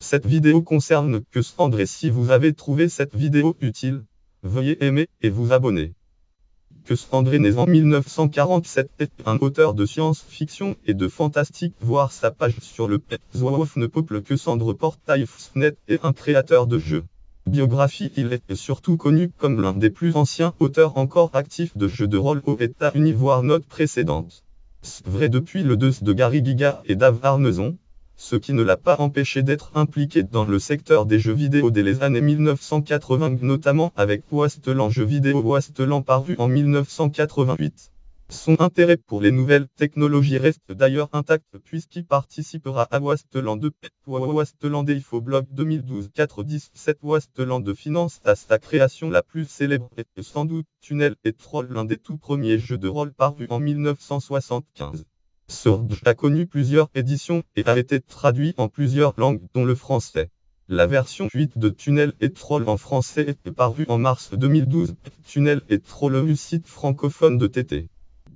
Cette vidéo concerne Cassandre et si vous avez trouvé cette vidéo utile, veuillez aimer et vous abonner. Cassandre né en 1947 est un auteur de science-fiction et de fantastique. Voir sa page sur le Peuple Cassandre portail Fsnet est un créateur de jeux. Biographie. Il est surtout connu comme l'un des plus anciens auteurs encore actifs de jeux de rôle aux États-Unis. Voir note précédente. C'est vrai depuis le 2 de Gary Giga et Dave Arneson, ce qui ne l'a pas empêché d'être impliqué dans le secteur des jeux vidéo dès les années 1980, notamment avec Wasteland Jeux vidéo Wasteland paru en 1988. Son intérêt pour les nouvelles technologies reste d'ailleurs intact puisqu'il participera à Wasteland 2, Wasteland et Infoblog 2012 417. Wasteland finance à sa création la plus célèbre est sans doute Tunnel et Troll, l'un des tout premiers jeux de rôle parus en 1975. Surge a connu plusieurs éditions et a été traduit en plusieurs langues dont le français. La version 8 de Tunnel et Troll en français est parue en mars 2012. Tunnel et Troll, le site francophone de TT.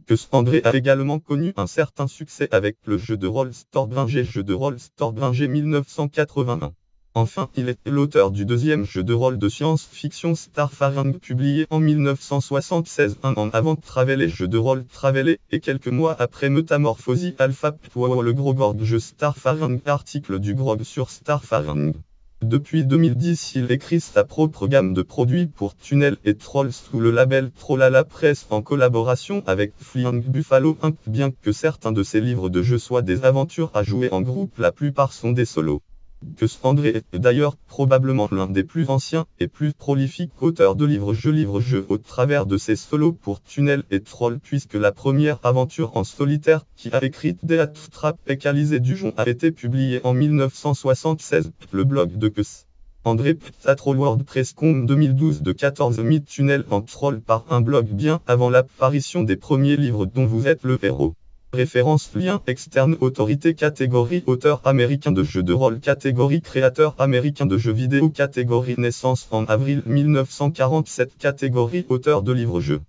Cassandre a également connu un certain succès avec le jeu de rôle Stormbringer, jeu de rôle Stormbringer 1981. Enfin, il est l'auteur du deuxième jeu de rôle de science-fiction Starfaring publié en 1976, un an avant Traveler, jeu de rôle Traveler, et quelques mois après Metamorphosis Alpha, le Grogorg jeu Starfaring, article du Grog sur Starfaring. Depuis 2010, il écrit sa propre gamme de produits pour Tunnel et Troll sous le label Trollala Press en collaboration avec Flying Buffalo Inc. Bien que certains de ses livres de jeux soient des aventures à jouer en groupe, la plupart sont des solos. Cassandre est d'ailleurs probablement l'un des plus anciens et plus prolifiques auteurs de livres-jeux au travers de ses solos pour Tunnel et Troll, puisque la première aventure en solitaire qui a écrit Death Trap et Calizé Dujon a été publiée en 1976. Le blog de Cassandre Troll WordPress.com 2012 de 14 000 tunnels en troll par un blog bien avant l'apparition des premiers livres dont vous êtes le héros. Référence lien externe autorité catégorie auteur américain de jeux de rôle catégorie créateur américain de jeux vidéo catégorie naissance en avril 1947 catégorie auteur de livres-jeux.